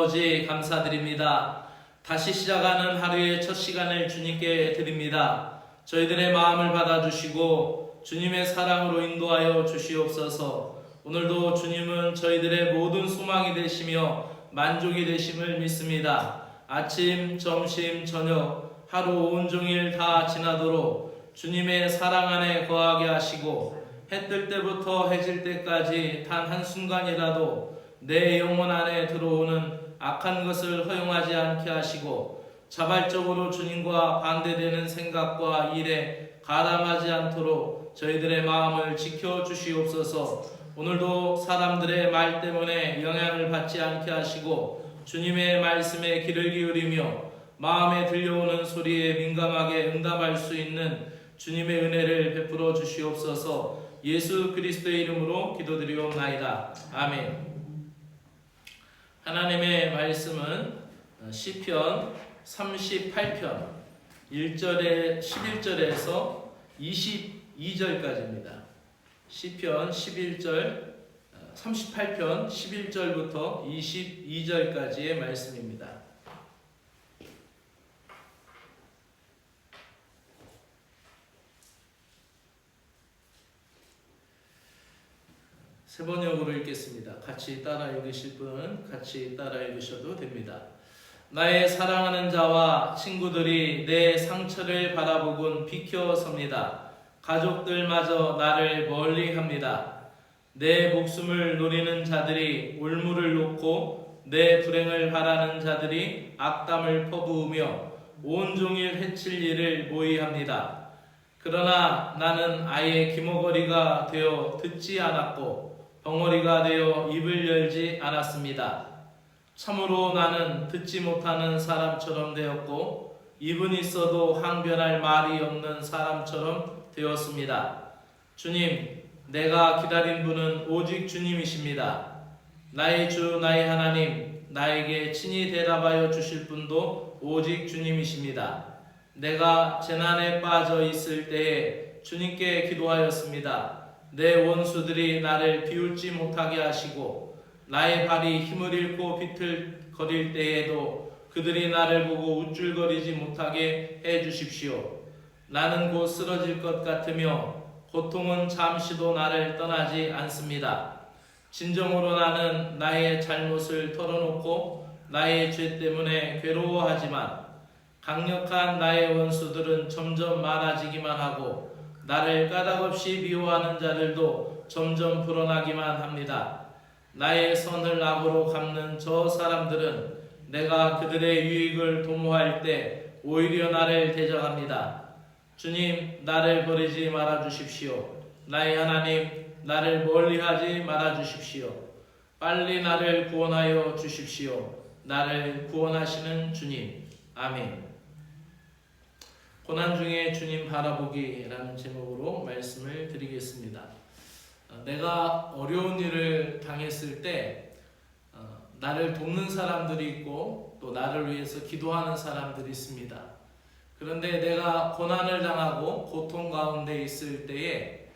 아버지 감사드립니다. 다시 시작하는 하루의 첫 시간을 주님께 드립니다. 저희들의 마음을 받아주시고 주님의 사랑으로 인도하여 주시옵소서. 오늘도 주님은 저희들의 모든 소망이 되시며 만족이 되심을 믿습니다. 아침, 점심, 저녁 하루 온종일 다 지나도록 주님의 사랑 안에 거하게 하시고 해 뜰 때부터 해질 때까지 단 한순간이라도 내 영혼 안에 들어오는 악한 것을 허용하지 않게 하시고 자발적으로 주님과 반대되는 생각과 일에 가담하지 않도록 저희들의 마음을 지켜주시옵소서. 오늘도 사람들의 말 때문에 영향을 받지 않게 하시고 주님의 말씀에 귀를 기울이며 마음에 들려오는 소리에 민감하게 응답할 수 있는 주님의 은혜를 베풀어 주시옵소서. 예수 그리스도의 이름으로 기도드리옵나이다. 아멘. 하나님의 말씀은 시편 38편 1절에 11절에서 22절까지입니다. 시편 38편 11절부터 22절까지의 말씀입니다. 세 번역으로 읽겠습니다. 같이 따라 읽으실 분은 같이 따라 읽으셔도 됩니다. 나의 사랑하는 자와 친구들이 내 상처를 바라보곤 비켜섭니다. 가족들마저 나를 멀리합니다. 내 목숨을 노리는 자들이 올무를 놓고 내 불행을 바라는 자들이 악담을 퍼부으며 온종일 해칠 일을 모의합니다. 그러나 나는 아예 기머거리가 되어 듣지 않았고 벙어리가 되어 입을 열지 않았습니다. 참으로 나는 듣지 못하는 사람처럼 되었고 입은 있어도 항변할 말이 없는 사람처럼 되었습니다. 주님, 내가 기다린 분은 오직 주님이십니다. 나의 주 나의 하나님, 나에게 친히 대답하여 주실 분도 오직 주님이십니다. 내가 재난에 빠져 있을 때에 주님께 기도하였습니다. 내 원수들이 나를 비웃지 못하게 하시고 나의 발이 힘을 잃고 비틀거릴 때에도 그들이 나를 보고 우쭐거리지 못하게 해주십시오. 나는 곧 쓰러질 것 같으며 고통은 잠시도 나를 떠나지 않습니다. 진정으로 나는 나의 잘못을 털어놓고 나의 죄 때문에 괴로워하지만 강력한 나의 원수들은 점점 많아지기만 하고 나를 까닭없이 미워하는 자들도 점점 불어나기만 합니다. 나의 선을 악으로 갚는 저 사람들은 내가 그들의 유익을 도모할 때 오히려 나를 대적합니다. 주님, 나를 버리지 말아 주십시오. 나의 하나님, 나를 멀리하지 말아 주십시오. 빨리 나를 구원하여 주십시오. 나를 구원하시는 주님. 아멘. 고난 중에 주님 바라보기라는 제목으로 말씀을 드리겠습니다. 내가 어려운 일을 당했을 때 나를 돕는 사람들이 있고 또 나를 위해서 기도하는 사람들이 있습니다. 그런데 내가 고난을 당하고 고통 가운데 있을 때에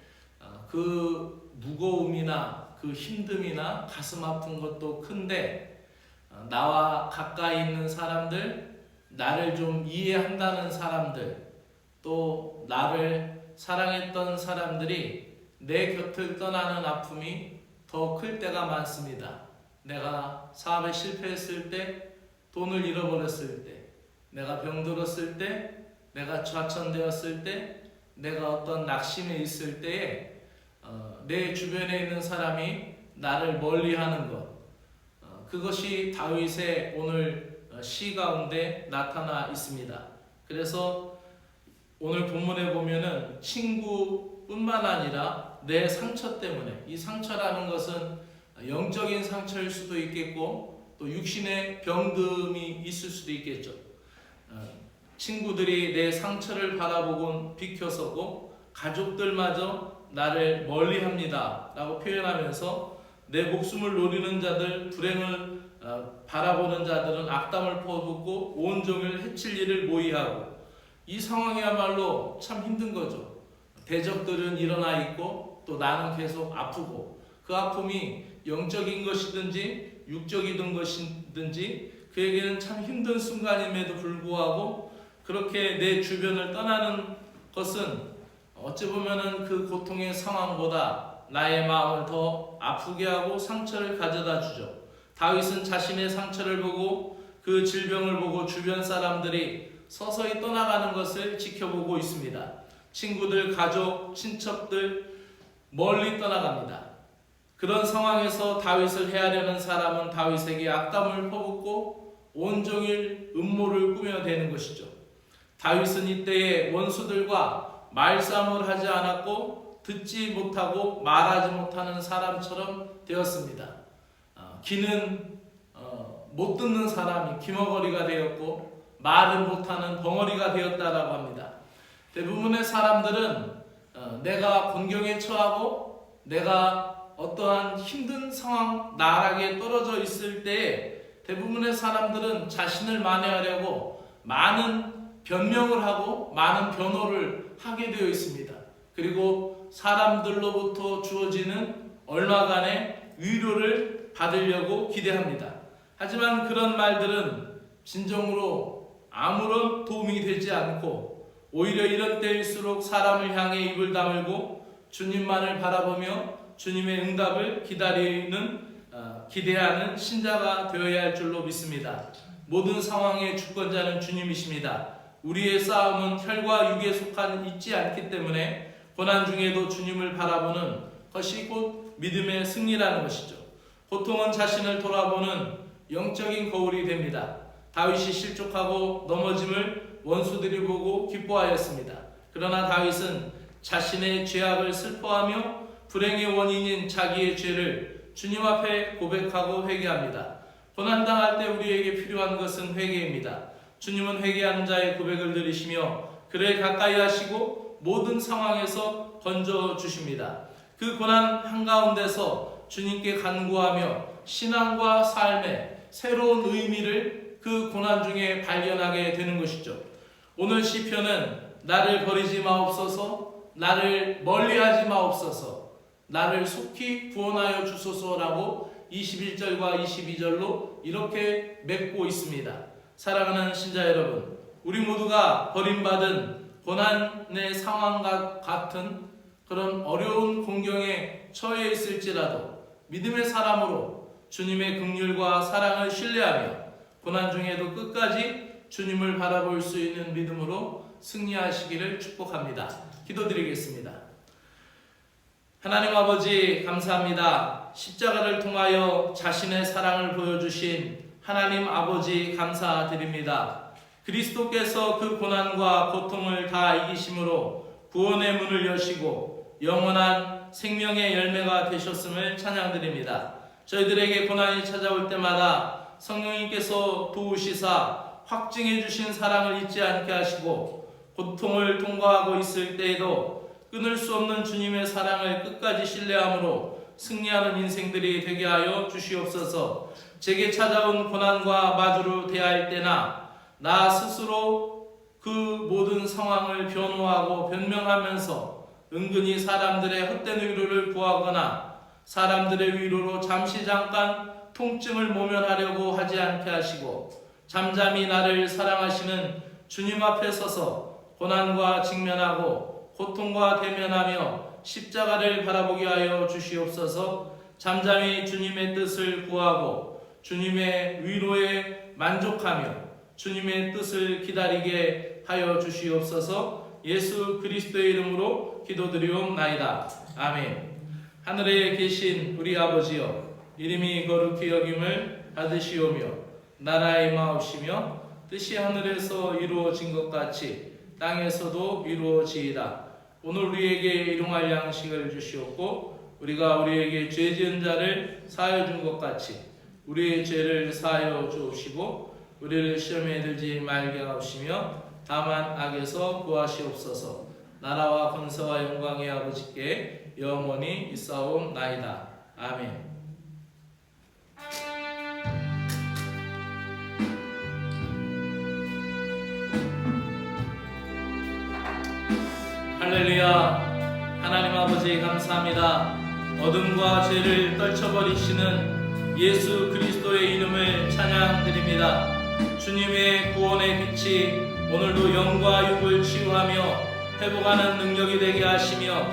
그 무거움이나 그 힘듦이나 가슴 아픈 것도 큰데 나와 가까이 있는 사람들, 나를 좀 이해한다는 사람들, 또 나를 사랑했던 사람들이 내 곁을 떠나는 아픔이 더 클 때가 많습니다. 내가 사업에 실패했을 때, 돈을 잃어버렸을 때, 내가 병들었을 때, 내가 좌천되었을 때, 내가 어떤 낙심에 있을 때에 내 주변에 있는 사람이 나를 멀리하는 것, 그것이 다윗의 오늘 시 가운데 나타나 있습니다. 그래서 오늘 본문에 보면은 친구뿐만 아니라 내 상처 때문에, 이 상처라는 것은 영적인 상처일 수도 있겠고 또 육신의 병듦이 있을 수도 있겠죠. 친구들이 내 상처를 바라보곤 비켜서고 가족들마저 나를 멀리합니다 라고 표현하면서 내 목숨을 노리는 자들, 불행을 바라보는 자들은 악담을 퍼붓고 온종일 해칠 일을 모의하고, 이 상황이야말로 참 힘든 거죠. 대적들은 일어나 있고 또 나는 계속 아프고, 그 아픔이 영적인 것이든지 육적이든 있든지 그에게는 참 힘든 순간임에도 불구하고 그렇게 내 주변을 떠나는 것은 어찌 보면은 그 고통의 상황보다 나의 마음을 더 아프게 하고 상처를 가져다 주죠. 다윗은 자신의 상처를 보고 그 질병을 보고 주변 사람들이 서서히 떠나가는 것을 지켜보고 있습니다. 친구들, 가족, 친척들 멀리 떠나갑니다. 그런 상황에서 다윗을 해하려는 사람은 다윗에게 악담을 퍼붓고 온종일 음모를 꾸며대는 것이죠. 다윗은 이때에 원수들과 말싸움을 하지 않았고 듣지 못하고 말하지 못하는 사람처럼 되었습니다. 귀는 못 듣는 사람이 귀머거리가 되었고 말을 못하는 벙어리가 되었다라고 합니다. 대부분의 사람들은 내가 곤경에 처하고 내가 어떠한 힘든 상황, 나락에 떨어져 있을 때 대부분의 사람들은 자신을 만회하려고 많은 변명을 하고 많은 변호를 하게 되어 있습니다. 그리고 사람들로부터 주어지는 얼마간의 위로를 받으려고 기대합니다. 하지만 그런 말들은 진정으로 아무런 도움이 되지 않고 오히려 이런 때일수록 사람을 향해 입을 다물고 주님만을 바라보며 주님의 응답을 기대하는 신자가 되어야 할 줄로 믿습니다. 모든 상황의 주권자는 주님이십니다. 우리의 싸움은 혈과 육에 있지 않기 때문에 고난 중에도 주님을 바라보는 것이 곧 믿음의 승리라는 것이죠. 고통은 자신을 돌아보는 영적인 거울이 됩니다. 다윗이 실족하고 넘어짐을 원수들이 보고 기뻐하였습니다. 그러나 다윗은 자신의 죄악을 슬퍼하며 불행의 원인인 자기의 죄를 주님 앞에 고백하고 회개합니다. 고난당할 때 우리에게 필요한 것은 회개입니다. 주님은 회개하는 자의 고백을 들으시며 그를 가까이 하시고 모든 상황에서 건져주십니다. 그 고난 한가운데서 주님께 간구하며 신앙과 삶의 새로운 의미를 그 고난 중에 발견하게 되는 것이죠. 오늘 시편은 나를 버리지 마옵소서, 나를 멀리하지 마옵소서, 나를 속히 구원하여 주소서라고 21절과 22절로 이렇게 맺고 있습니다. 사랑하는 신자 여러분, 우리 모두가 버림받은 고난의 상황과 같은 그런 어려운 공경에 처해 있을지라도 믿음의 사람으로 주님의 긍휼과 사랑을 신뢰하며 고난 중에도 끝까지 주님을 바라볼 수 있는 믿음으로 승리하시기를 축복합니다. 기도드리겠습니다. 하나님 아버지 감사합니다. 십자가를 통하여 자신의 사랑을 보여주신 하나님 아버지 감사드립니다. 그리스도께서 그 고난과 고통을 다 이기심으로 구원의 문을 여시고 영원한 생명의 열매가 되셨음을 찬양드립니다. 저희들에게 고난이 찾아올 때마다 성령님께서 도우시사 확증해 주신 사랑을 잊지 않게 하시고 고통을 통과하고 있을 때에도 끊을 수 없는 주님의 사랑을 끝까지 신뢰함으로 승리하는 인생들이 되게 하여 주시옵소서. 제게 찾아온 고난과 마주로 대할 때나 나 스스로 그 모든 상황을 변호하고 변명하면서 은근히 사람들의 헛된 위로를 구하거나 사람들의 위로로 잠시 잠깐 통증을 모면하려고 하지 않게 하시고 잠잠히 나를 사랑하시는 주님 앞에 서서 고난과 직면하고 고통과 대면하며 십자가를 바라보게 하여 주시옵소서. 잠잠히 주님의 뜻을 구하고 주님의 위로에 만족하며 주님의 뜻을 기다리게 하여 주시옵소서. 예수 그리스도의 이름으로 기도드리옵나이다. 아멘. 하늘에 계신 우리 아버지여, 이름이 거룩히 여김을 받으시오며 나라의 임하옵시며 뜻이 하늘에서 이루어진 것 같이 땅에서도 이루어지이다. 오늘 우리에게 일용할 양식을 주시옵고 우리가 우리에게 죄 지은 자를 사하여 준 것 같이 우리의 죄를 사하여 주옵시고 우리를 시험에 들지 말게 하옵시며 다만 악에서 구하시옵소서. 나라와 권세와 영광의 아버지께 영원히 있사옵나이다. 아멘. 할렐루야. 하나님 아버지 감사합니다. 어둠과 죄를 떨쳐버리시는 예수 그리스도의 이름을 찬양드립니다. 주님의 구원의 빛이 오늘도 영과 육을 치유하며 회복하는 능력이 되게 하시며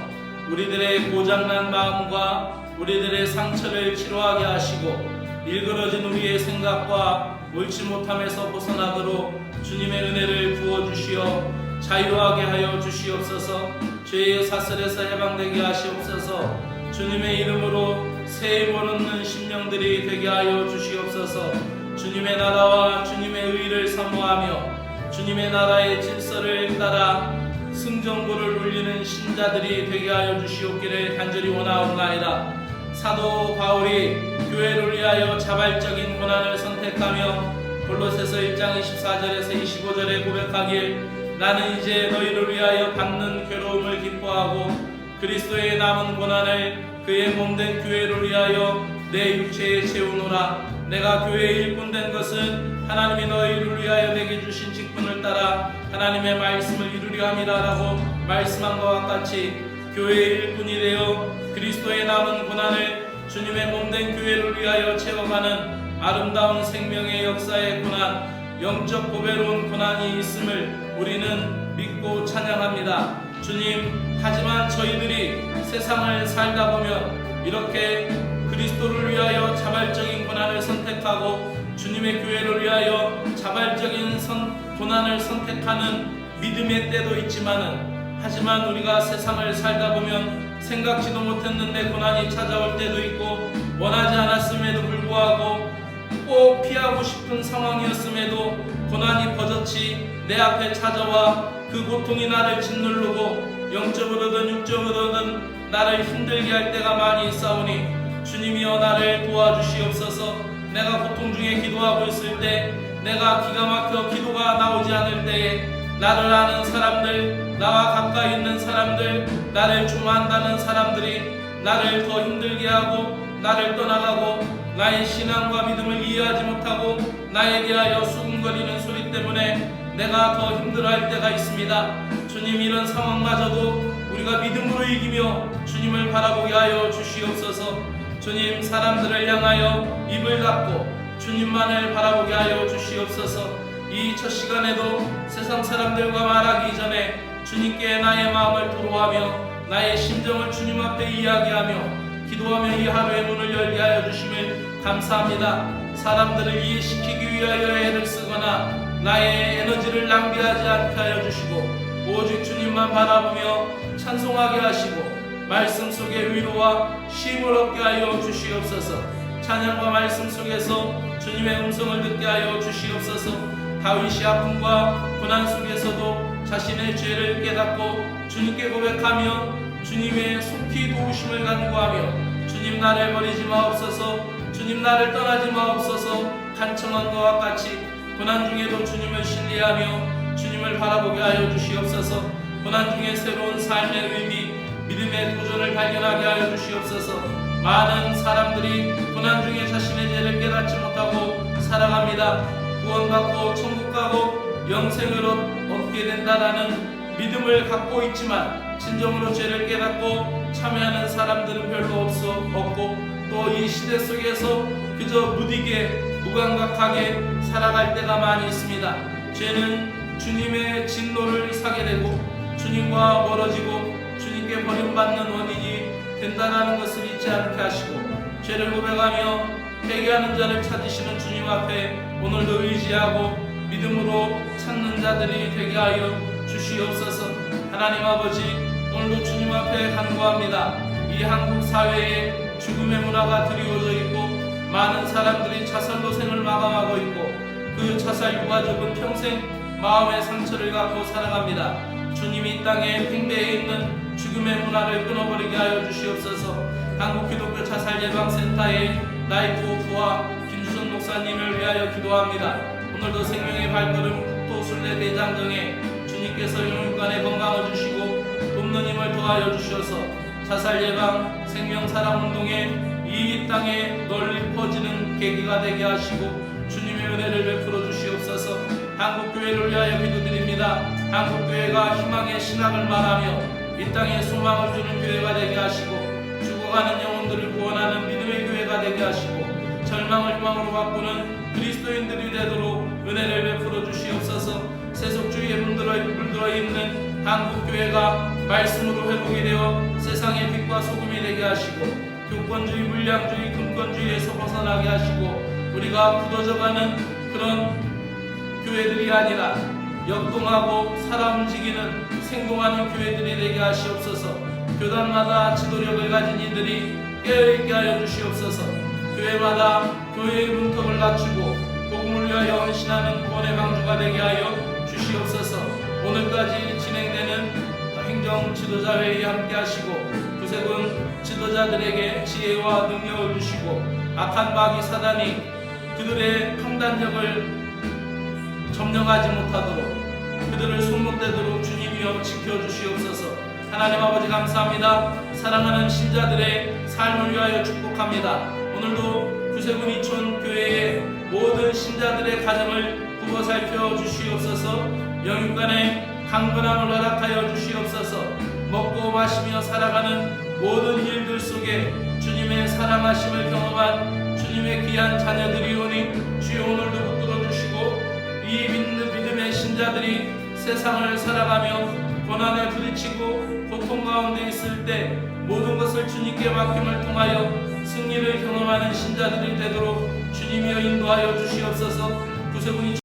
우리들의 고장난 마음과 우리들의 상처를 치료하게 하시고 일그러진 우리의 생각과 옳지 못함에서 벗어나도록 주님의 은혜를 부어주시어 자유하게 하여 주시옵소서. 죄의 사슬에서 해방되게 하시옵소서. 주님의 이름으로 새 힘을 얻는 심령들이 되게 하여 주시옵소서. 주님의 나라와 주님의 의를 사모하며 주님의 나라의 질서를 따라 승정보를 울리는 신자들이 되게 하여 주시옵기를 간절히 원하옵나이다. 사도 바울이 교회를 위하여 자발적인 고난을 선택하며 골로새서 1장 24절에서 25절에 고백하길 나는 이제 너희를 위하여 받는 괴로움을 기뻐하고 그리스도의 남은 고난을 그의 몸된 교회를 위하여 내 육체에 채우노라. 내가 교회의 일꾼된 것은 하나님이 너희를 위하여 내게 주신 직분을 따라 하나님의 말씀을 이루려 함이라라고 말씀한 것과 같이 교회의 일꾼이 되어 그리스도의 남은 고난을 주님의 몸된 교회를 위하여 채워가는 아름다운 생명의 역사의 고난, 영적 보배로운 고난이 있음을 우리는 믿고 찬양합니다. 주님, 하지만 저희들이 세상을 살다 보면 이렇게 그리스도를 위하여 자발적인 고난을 선택하고 주님의 교회를 위하여 자발적인 고난을 선택하는 믿음의 때도 있지만은 하지만 우리가 세상을 살다 보면 생각지도 못했는데 고난이 찾아올 때도 있고 원하지 않았음에도 불구하고 꼭 피하고 싶은 상황이었음에도 고난이 버젓이 내 앞에 찾아와 그 고통이 나를 짓누르고 영적으로든 육적으로든 나를 힘들게 할 때가 많이 있사오니 주님이여 나를 도와주시옵소서. 내가 고통 중에 기도하고 있을 때 내가 기가 막혀 기도가 나오지 않을 때에 나를 아는 사람들, 나와 가까이 있는 사람들, 나를 좋아한다는 사람들이 나를 더 힘들게 하고 나를 떠나가고 나의 신앙과 믿음을 이해하지 못하고 나에 대하여 수군거리는 소리 때문에 내가 더 힘들어할 때가 있습니다. 주님, 이런 상황마저도 우리가 믿음으로 이기며 주님을 바라보게 하여 주시옵소서. 주님, 사람들을 향하여 입을 닫고 주님만을 바라보게 하여 주시옵소서. 이 첫 시간에도 세상 사람들과 말하기 전에 주님께 나의 마음을 토로하며 나의 심정을 주님 앞에 이야기하며 기도하며 이 하루의 문을 열게 하여 주심을 감사합니다. 사람들을 이해시키기 위하여 애를 쓰거나 나의 에너지를 낭비하지 않게 하여 주시고 오직 주님만 바라보며 찬송하게 하시고 말씀 속에 위로와 쉼을 얻게 하여 주시옵소서. 찬양과 말씀 속에서 주님의 음성을 듣게 하여 주시옵소서. 다윗이 아픔과 고난 속에서도 자신의 죄를 깨닫고 주님께 고백하며 주님의 속히 도우심을 간구하며 주님 나를 버리지 마옵소서, 주님 나를 떠나지 마옵소서 간청한 것과 같이 고난 중에도 주님을 신뢰하며 주님을 바라보게 하여 주시옵소서. 고난 중에 새로운 삶의 의미, 믿음의 도전을 발견하게 하여 주시옵소서. 많은 사람들이 고난 중에 자신의 죄를 깨닫지 못하고 살아갑니다. 구원받고 천국 가고 영생을 얻게 된다라는 믿음을 갖고 있지만 진정으로 죄를 깨닫고 참여하는 사람들은 별로 없고 또 이 시대 속에서 그저 무디게 무감각하게 살아갈 때가 많이 있습니다. 죄는 주님의 진노를 사게 되고 주님과 멀어지고 주님께 버림받는 원인이 된다는 것을 잊지 않게 하시고 죄를 고백하며 회개하는 자를 찾으시는 주님 앞에 오늘도 의지하고 믿음으로 찾는 자들이 되게 하여 주시옵소서. 하나님 아버지, 오늘도 주님 앞에 간구합니다. 이 한국 사회에 죽음의 문화가 드리워져 있고 많은 사람들이 자살로 생을 마감하고 있고 그 자살 유가족은 평생 마음의 상처를 갖고 살아갑니다. 주님이 이 땅에 팽배해 있는 죽음의 문화를 끊어버리게 하여 주시옵소서. 한국기독교 자살예방센터의 나이트 오프와 김주선 목사님을 위하여 기도합니다. 오늘도 생명의 발걸음 국토순례 대장정에 주님께서 영육간의 건강을 주시고 돕는 힘을 더하여 주셔서 자살예방 생명사랑운동에 이 땅에 널리 퍼지는 계기가 되게 하시고 주님의 은혜를 베풀어 주시옵소서. 한국교회를 위하여 기도드립니다. 한국교회가 희망의 신학을 말하며 이 땅에 소망을 주는 교회가 되게 하시고 죽어가는 영혼들을 구원하는 믿음의 교회가 되게 하시고 절망을 희망으로 바꾸는 그리스도인들이 되도록 은혜를 베풀어 주시옵소서. 세속주의에 물들어 있는 한국교회가 말씀으로 회복이 되어 세상의 빛과 소금이 되게 하시고, 교권주의, 물량주의, 금권주의에서 벗어나게 하시고, 우리가 굳어져가는 그런 교회들이 아니라 역동하고 살아 움직이는 생동하는 교회들이 되게 하시옵소서. 교단마다 지도력을 가진 이들이 깨어있게 하여 주시옵소서. 교회마다 교회의 문턱을 낮추고 복음을 위하여 헌신하는 구원의 방주가 되게 하여 주시옵소서. 오늘까지 진행되는 행정 지도자회의에 함께 하시고 구세군 지도자들에게 지혜와 능력을 주시고, 악한 마귀 사단이 그들의 판단력을 점령하지 못하도록 그들을 손목대도록 주님이여 지켜주시옵소서. 하나님 아버지 감사합니다. 사랑하는 신자들의 삶을 위하여 축복합니다. 오늘도 구세군 이촌 교회의 모든 신자들의 가정을 굽어 살펴 주시옵소서. 영육간의 강건함을 허락하여 주시옵소서. 먹고 마시며 살아가는 모든 일들 속에 주님의 사랑하심을 경험한 주님의 귀한 자녀들이 오니 주여 오늘도 붙들어 주시고, 이 믿음의 신자들이 세상을 살아가며 고난에 부딪히고 고통 가운데 있을 때 모든 것을 주님께 맡김을 통하여 승리를 경험하는 신자들이 되도록 주님이여 인도하여 주시옵소서. 구세군이